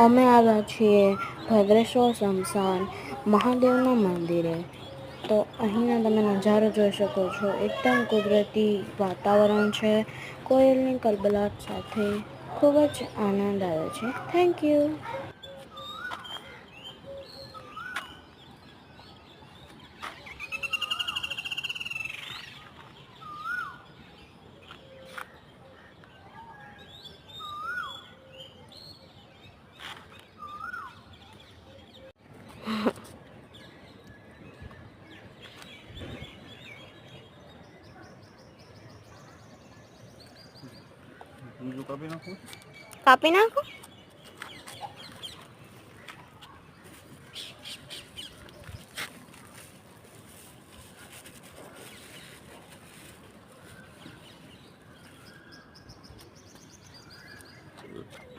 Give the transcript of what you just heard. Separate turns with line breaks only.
અમે આવ્યા છીએ ભદ્રેશ્વર સ્મશાન મહાદેવના મંદિરે. તો અહીંના તમે નજારો જોઈ શકો છો. એકદમ કુદરતી વાતાવરણ છે. કોયલની કલબલાટ સાથે ખૂબ જ આનંદ આવે છે. Thank you.
બીજું કાપી નાખું.
કાપી નાખો.